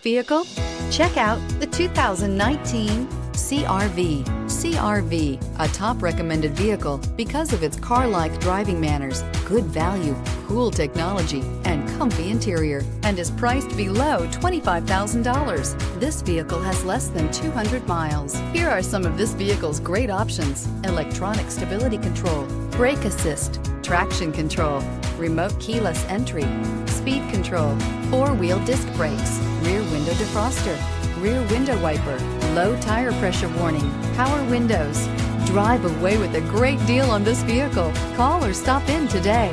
Vehicle? Check out the 2019 CR-V. CR-V, a top recommended vehicle because of its car-like driving manners, good value, cool technology, and comfy interior, and is priced below $25,000. This vehicle has less than 200 miles. Here are some of this vehicle's great options: electronic stability control, brake assist, traction control, remote keyless entry, speed control, four-wheel disc brakes, rear window defroster, rear window wiper, low tire pressure warning, power windows. Drive away with a great deal on this vehicle. Call or stop in today.